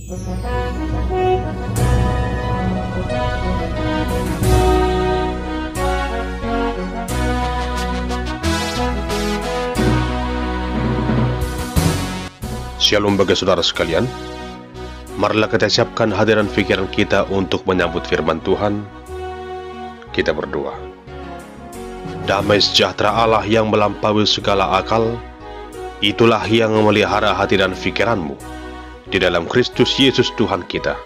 Shalom bagi saudara sekalian. Marilah kita siapkan hadiran pikiran kita untuk menyambut firman Tuhan. Kita berdoa. Damai sejahtera Allah yang melampaui segala akal, itulah yang memelihara hati dan pikiranmu di dalam Kristus Yesus Tuhan kita.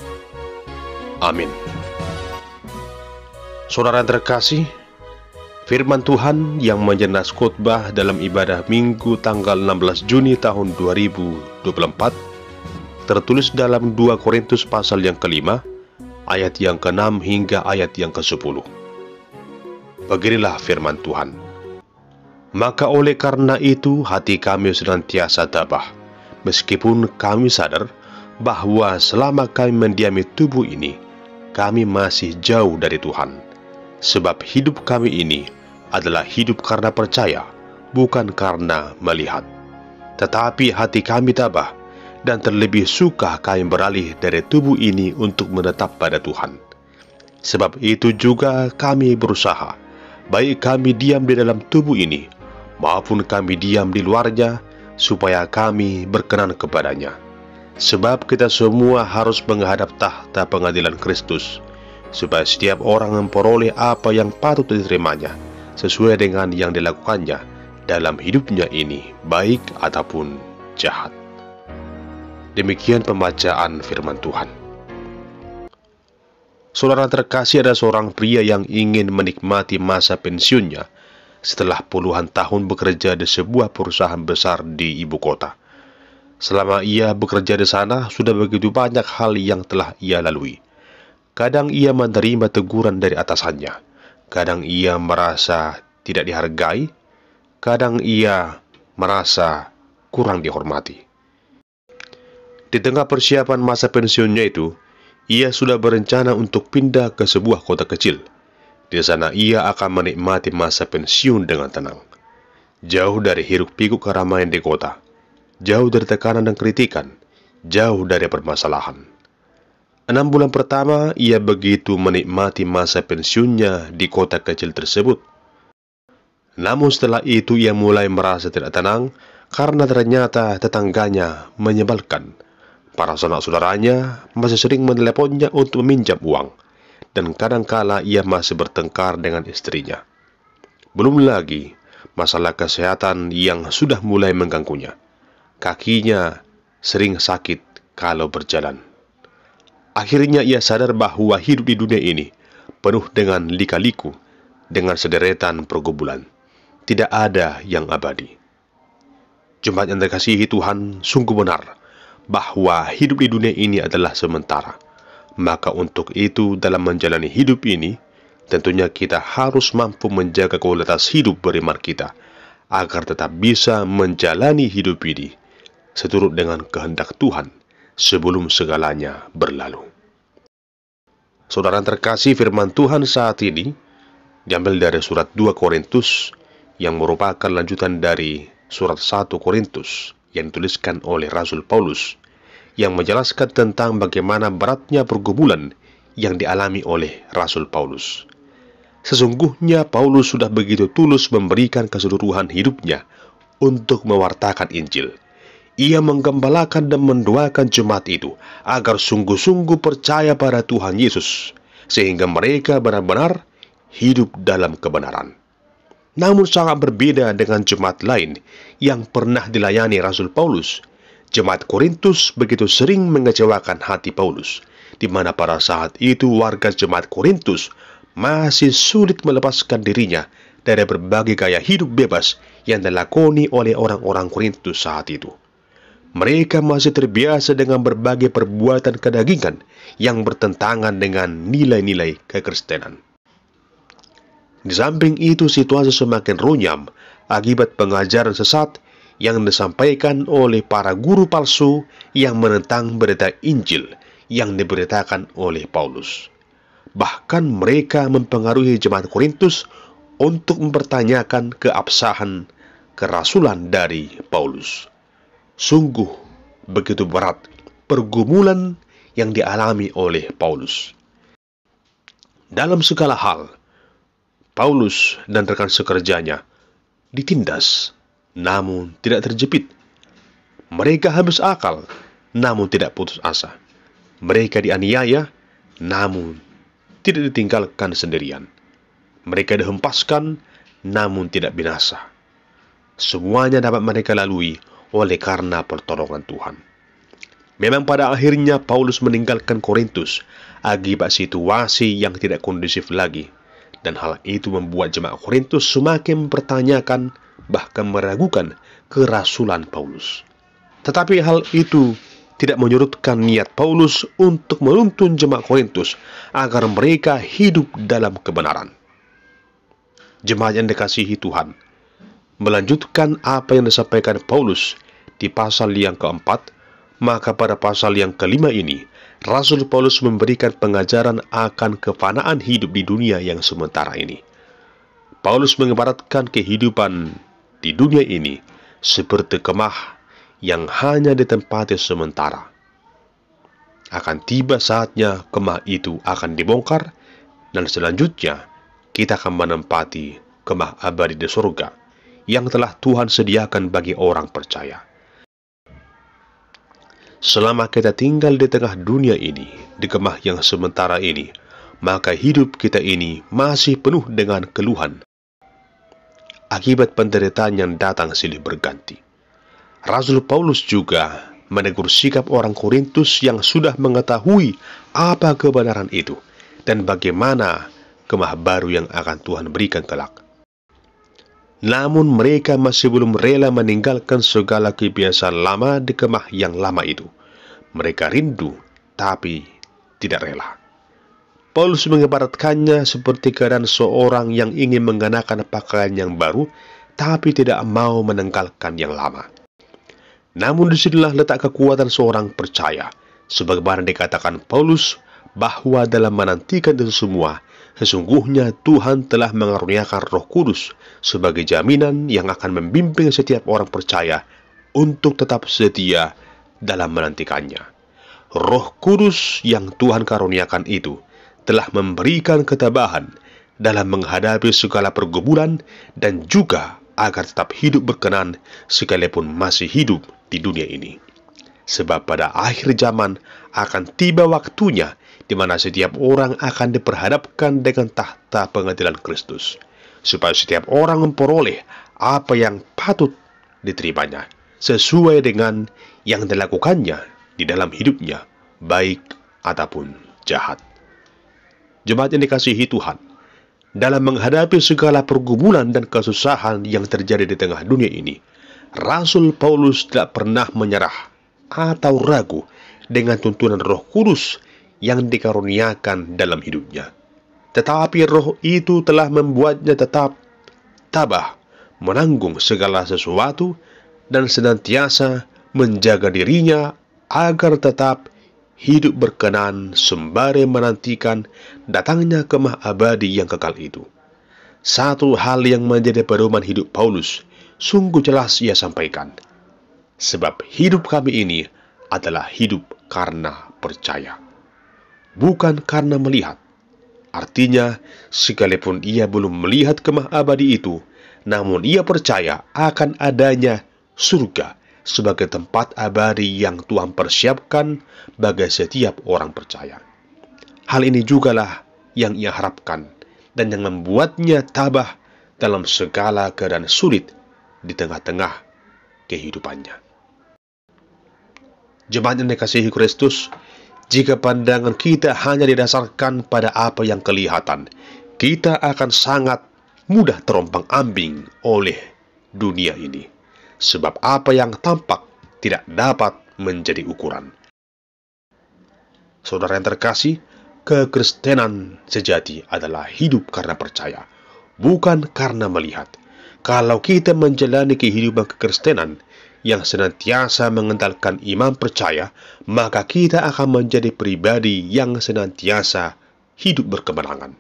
Amin. Saudara yang terkasih, firman Tuhan yang menjenas khotbah dalam ibadah Minggu tanggal 16 Juni tahun 2024 tertulis dalam 2 Korintus pasal yang ke-5, ayat yang ke-6 hingga ayat yang ke-10. Beginilah firman Tuhan. Maka oleh karena itu hati kami senantiasa tabah, meskipun kami sadar bahwa selama kami mendiami tubuh ini, kami masih jauh dari Tuhan. Sebab hidup kami ini adalah hidup karena percaya, bukan karena melihat. Tetapi hati kami tabah, dan terlebih suka kami beralih dari tubuh ini untuk menetap pada Tuhan. Sebab itu juga kami berusaha, baik kami diam di dalam tubuh ini, maupun kami diam di luarnya, supaya kami berkenan kepadanya. Sebab kita semua harus menghadap tahta pengadilan Kristus, supaya setiap orang memperoleh apa yang patut diterimanya, sesuai dengan yang dilakukannya dalam hidupnya ini, baik ataupun jahat. Demikian pembacaan firman Tuhan. Saudara terkasih, ada seorang pria yang ingin menikmati masa pensiunnya setelah puluhan tahun bekerja di sebuah perusahaan besar di ibu kota. Selama ia bekerja di sana, sudah begitu banyak hal yang telah ia lalui. Kadang ia menerima teguran dari atasannya, kadang ia merasa tidak dihargai, kadang ia merasa kurang dihormati. Di tengah persiapan masa pensiunnya itu, ia sudah berencana untuk pindah ke sebuah kota kecil. Di sana ia akan menikmati masa pensiun dengan tenang, jauh dari hiruk-pikuk keramaian di kota, jauh dari tekanan dan kritikan, jauh dari permasalahan. 6 bulan pertama, ia begitu menikmati masa pensiunnya di kota kecil tersebut. Namun setelah itu ia mulai merasa tidak tenang karena ternyata tetangganya menyebalkan. Para saudara-saudaranya masih sering meneleponnya untuk meminjam uang, dan kadangkala ia masih bertengkar dengan istrinya. Belum lagi masalah kesehatan yang sudah mulai mengganggunya. Kakinya sering sakit kalau berjalan. Akhirnya ia sadar bahwa hidup di dunia ini penuh dengan lika-liku, dengan sederetan pergumulan. Tidak ada yang abadi. Jemaat yang dikasihi Tuhan, sungguh benar bahwa hidup di dunia ini adalah sementara. Maka untuk itu, dalam menjalani hidup ini, tentunya kita harus mampu menjaga kualitas hidup beriman kita, agar tetap bisa menjalani hidup ini seturut dengan kehendak Tuhan sebelum segalanya berlalu. Saudara terkasih, firman Tuhan saat ini diambil dari surat 2 Korintus yang merupakan lanjutan dari surat 1 Korintus yang dituliskan oleh Rasul Paulus, yang menjelaskan tentang bagaimana beratnya pergumulan yang dialami oleh Rasul Paulus. Sesungguhnya Paulus sudah begitu tulus memberikan keseluruhan hidupnya untuk mewartakan Injil. Ia menggembalakan dan mendoakan jemaat itu agar sungguh-sungguh percaya pada Tuhan Yesus, sehingga mereka benar-benar hidup dalam kebenaran. Namun sangat berbeda dengan jemaat lain yang pernah dilayani Rasul Paulus. Jemaat Korintus begitu sering mengecewakan hati Paulus, di mana pada saat itu warga jemaat Korintus masih sulit melepaskan dirinya dari berbagai gaya hidup bebas yang dilakoni oleh orang-orang Korintus saat itu. Mereka masih terbiasa dengan berbagai perbuatan kedagingan yang bertentangan dengan nilai-nilai kekristenan. Di samping itu, situasi semakin runyam akibat pengajaran sesat yang disampaikan oleh para guru palsu yang menentang berita Injil yang diberitakan oleh Paulus. Bahkan mereka mempengaruhi jemaat Korintus untuk mempertanyakan keabsahan kerasulan dari Paulus. Sungguh begitu berat pergumulan yang dialami oleh Paulus. Dalam segala hal, Paulus dan rekan sekerjanya ditindas, namun tidak terjepit. Mereka habis akal, namun tidak putus asa. Mereka dianiaya, namun tidak ditinggalkan sendirian. Mereka dihempaskan, namun tidak binasa. Semuanya dapat mereka lalui oleh karena pertolongan Tuhan. Memang pada akhirnya Paulus meninggalkan Korintus akibat situasi yang tidak kondusif lagi, dan hal itu membuat jemaat Korintus semakin mempertanyakan, bahkan meragukan kerasulan Paulus. Tetapi hal itu tidak menyurutkan niat Paulus untuk menuntun jemaat Korintus agar mereka hidup dalam kebenaran. Jemaat yang dikasihi Tuhan, melanjutkan apa yang disampaikan Paulus di pasal yang keempat, maka pada pasal yang kelima ini, Rasul Paulus memberikan pengajaran akan kefanaan hidup di dunia yang sementara ini. Paulus mengibaratkan kehidupan di dunia ini seperti kemah yang hanya ditempati sementara. Akan tiba saatnya kemah itu akan dibongkar, dan selanjutnya kita akan menempati kemah abadi di surga yang telah Tuhan sediakan bagi orang percaya. Selama kita tinggal di tengah dunia ini, di kemah yang sementara ini, maka hidup kita ini masih penuh dengan keluhan akibat penderitaan yang datang silih berganti. Rasul Paulus juga menegur sikap orang Korintus yang sudah mengetahui apa kebenaran itu dan bagaimana kemah baru yang akan Tuhan berikan kelak. Namun mereka masih belum rela meninggalkan segala kebiasaan lama di kemah yang lama itu. Mereka rindu, tapi tidak rela. Paulus mengibaratkannya seperti keadaan seorang yang ingin mengenakan pakaian yang baru, tapi tidak mau meninggalkan yang lama. Namun disinilah letak kekuatan seorang percaya, sebagaimana dikatakan Paulus, bahwa dalam menantikan itu semua, sesungguhnya Tuhan telah mengaruniakan Roh Kudus sebagai jaminan yang akan membimbing setiap orang percaya untuk tetap setia dalam menantikannya. Roh Kudus yang Tuhan karuniakan itu telah memberikan ketabahan dalam menghadapi segala pergumulan dan juga agar tetap hidup berkenan sekalipun masih hidup di dunia ini. Sebab pada akhir zaman akan tiba waktunya di mana setiap orang akan diperhadapkan dengan tahta pengadilan Kristus, supaya setiap orang memperoleh apa yang patut diterimanya, sesuai dengan yang dilakukannya di dalam hidupnya, baik ataupun jahat. Jemaat yang dikasihi Tuhan, dalam menghadapi segala pergumulan dan kesusahan yang terjadi di tengah dunia ini, Rasul Paulus tidak pernah menyerah atau ragu dengan tuntunan Roh Kudus yang dikaruniakan dalam hidupnya. Tetapi roh itu telah membuatnya tetap tabah, menanggung segala sesuatu, dan senantiasa menjaga dirinya agar tetap hidup berkenan sembari menantikan datangnya kemah abadi yang kekal itu. Satu hal yang menjadi pedoman hidup Paulus sungguh jelas ia sampaikan, sebab hidup kami ini adalah hidup karena percaya, bukan karena melihat. Artinya, sekalipun ia belum melihat kemah abadi itu, namun ia percaya akan adanya surga sebagai tempat abadi yang Tuhan persiapkan bagi setiap orang percaya. Hal ini jugalah yang ia harapkan dan yang membuatnya tabah dalam segala keadaan sulit di tengah-tengah kehidupannya. Jemaat yang dikasihi Kristus, jika pandangan kita hanya didasarkan pada apa yang kelihatan, kita akan sangat mudah terombang-ambing oleh dunia ini. Sebab apa yang tampak tidak dapat menjadi ukuran. Saudara yang terkasih, kekristenan sejati adalah hidup karena percaya, bukan karena melihat. Kalau kita menjalani kehidupan kekristenan yang senantiasa mengandalkan iman percaya, maka kita akan menjadi pribadi yang senantiasa hidup berkemenangan.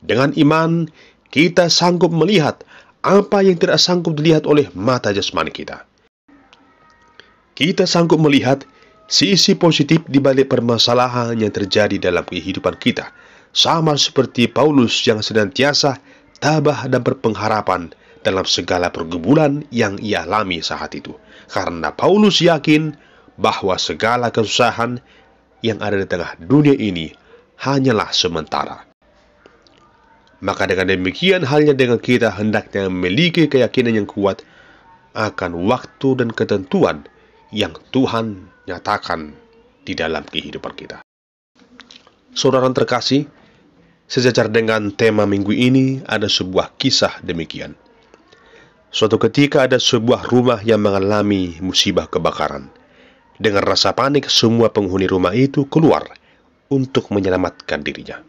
Dengan iman, kita sanggup melihat apa yang tidak sanggup dilihat oleh mata jasmani kita. Kita sanggup melihat Sisi positif di balik permasalahan yang terjadi dalam kehidupan kita, sama seperti Paulus yang senantiasa tabah dan berpengharapan dalam segala pergumulan yang ia alami saat itu. Karena Paulus yakin bahwa segala kesusahan yang ada di tengah dunia ini hanyalah sementara. Maka dengan demikian halnya dengan kita hendaknya memiliki keyakinan yang kuat akan waktu dan ketentuan yang Tuhan nyatakan di dalam kehidupan kita. Saudara terkasih, sejajar dengan tema minggu ini ada sebuah kisah demikian. Suatu ketika ada sebuah rumah yang mengalami musibah kebakaran. Dengan rasa panik, semua penghuni rumah itu keluar untuk menyelamatkan dirinya.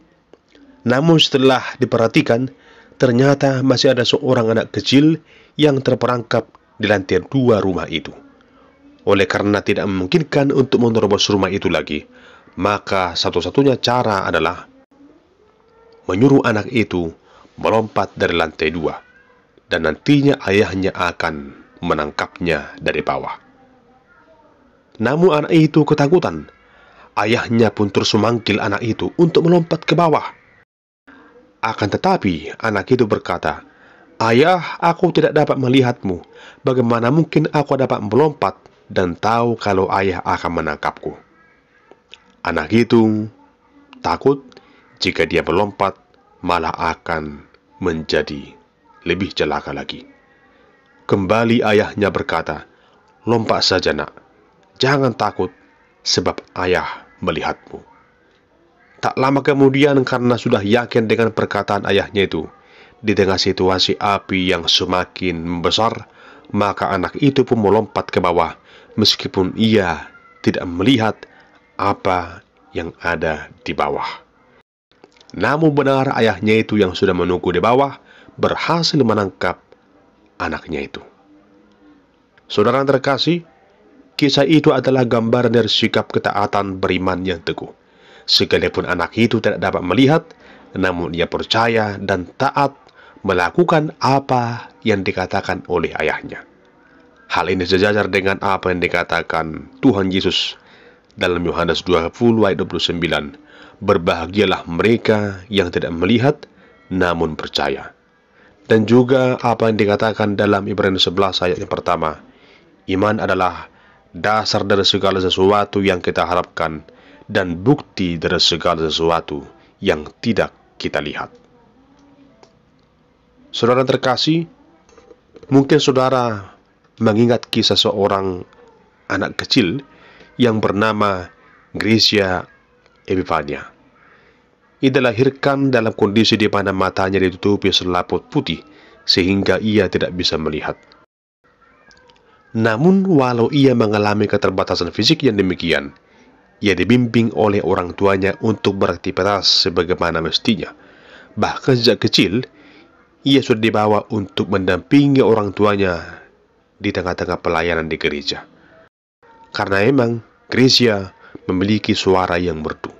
Namun setelah diperhatikan, ternyata masih ada seorang anak kecil yang terperangkap di lantai 2 rumah itu. Oleh karena tidak memungkinkan untuk menerobos rumah itu lagi, maka satu-satunya cara adalah menyuruh anak itu melompat dari lantai 2, dan nantinya ayahnya akan menangkapnya dari bawah. Namun anak itu ketakutan. Ayahnya pun terus memanggil anak itu untuk melompat ke bawah. Akan tetapi anak itu berkata, "Ayah, aku tidak dapat melihatmu. Bagaimana mungkin aku dapat melompat dan tahu kalau ayah akan menangkapku?" Anak itu takut jika dia melompat malah akan menjadi lebih celaka lagi. Kembali ayahnya berkata, "Lompat saja nak, jangan takut sebab ayah melihatmu." Tak lama kemudian, karena sudah yakin dengan perkataan ayahnya itu, di tengah situasi api yang semakin membesar, maka anak itu pun melompat ke bawah meskipun ia tidak melihat apa yang ada di bawah. Namun benar ayahnya itu yang sudah menunggu di bawah berhasil menangkap anaknya itu. Saudara terkasih, kisah itu adalah gambaran dari sikap ketaatan beriman yang teguh. Sekalipun anak itu tidak dapat melihat, namun ia percaya dan taat melakukan apa yang dikatakan oleh ayahnya. Hal ini sejajar dengan apa yang dikatakan Tuhan Yesus dalam Yohanes 20 ayat 29. Berbahagialah mereka yang tidak melihat namun percaya. Dan juga apa yang dikatakan dalam Ibrani 11 ayat yang pertama. Iman adalah dasar dari segala sesuatu yang kita harapkan dan bukti dari segala sesuatu yang tidak kita lihat. Saudara terkasih, mungkin saudara mengingat kisah seorang anak kecil yang bernama Gracia Epifania. Ia dilahirkan dalam kondisi di mana matanya ditutupi selaput putih sehingga ia tidak bisa melihat. Namun walau ia mengalami keterbatasan fisik yang demikian, ia dibimbing oleh orang tuanya untuk beraktivitas sebagaimana mestinya. Bahkan sejak kecil, ia sudah dibawa untuk mendampingi orang tuanya di tengah-tengah pelayanan di gereja. Karena memang Gracia memiliki suara yang merdu.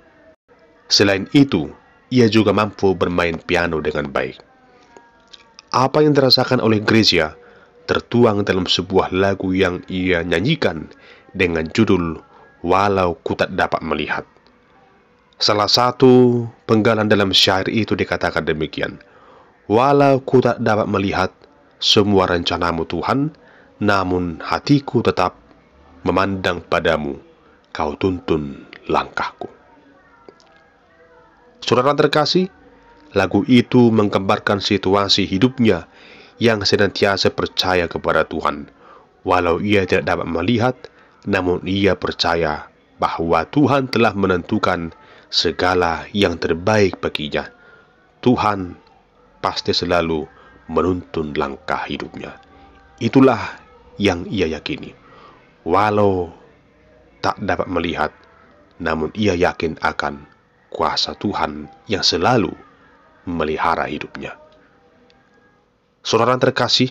Selain itu, ia juga mampu bermain piano dengan baik. Apa yang dirasakan oleh Gracia tertuang dalam sebuah lagu yang ia nyanyikan dengan judul Walau Ku Tak Dapat Melihat. Salah satu penggalan dalam syair itu dikatakan demikian, "Walau ku tak dapat melihat semua rencanamu Tuhan, namun hatiku tetap memandang padamu, kau tuntun langkahku." Saudara terkasih, lagu itu menggambarkan situasi hidupnya yang senantiasa percaya kepada Tuhan. Walau ia tidak dapat melihat, namun ia percaya bahwa Tuhan telah menentukan segala yang terbaik baginya. Tuhan pasti selalu menuntun langkah hidupnya. Itulah yang ia yakini. Walau tak dapat melihat, namun ia yakin akan kuasa Tuhan yang selalu memelihara hidupnya. Saudara terkasih,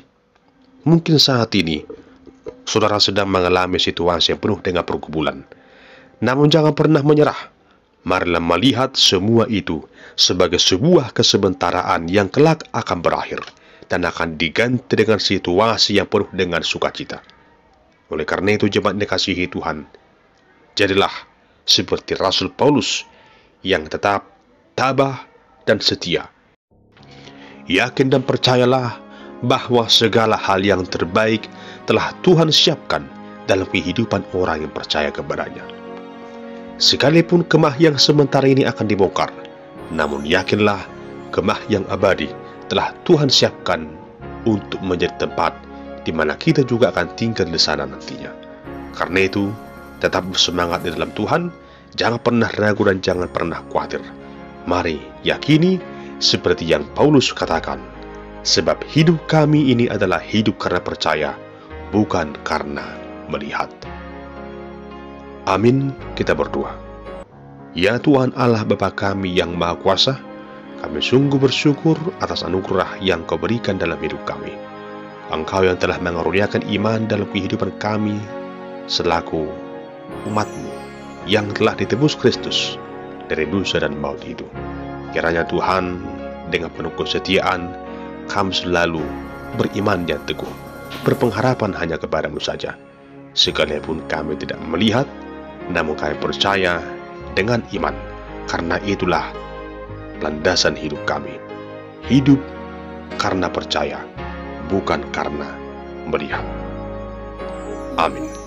mungkin saat ini saudara sedang mengalami situasi yang penuh dengan pergumulan. Namun jangan pernah menyerah. Marilah melihat semua itu sebagai sebuah kesebentaraan yang kelak akan berakhir dan akan diganti dengan situasi yang penuh dengan sukacita. Oleh karena itu, jemaat dikasihi Tuhan, Jadilah seperti Rasul Paulus yang tetap tabah dan setia. Yakin dan percayalah bahwa segala hal yang terbaik telah Tuhan siapkan dalam kehidupan orang yang percaya kepadanya. Sekalipun kemah yang sementara ini akan dibongkar, namun yakinlah kemah yang abadi telah Tuhan siapkan untuk menjadi tempat di mana kita juga akan tinggal di sana nantinya. Karena itu, tetap bersemangat di dalam Tuhan, jangan pernah ragu dan jangan pernah khawatir. Mari yakini seperti yang Paulus katakan, sebab hidup kami ini adalah hidup karena percaya, bukan karena melihat. Amin, kita berdoa. Ya Tuhan Allah Bapa kami yang Maha Kuasa, kami sungguh bersyukur atas anugerah yang Kau berikan dalam hidup kami. Engkau yang telah mengaruniakan iman dalam kehidupan kami selaku umat-Mu yang telah ditebus Kristus dari dosa dan maut itu. Kiranya Tuhan, dengan penuh kesetiaan, kami selalu beriman dan teguh, berpengharapan hanya kepada-Mu saja. Sekalipun kami tidak melihat, namun kami percaya dengan iman, karena itulah landasan hidup kami. Hidup karena percaya, bukan karena melihat. Amin.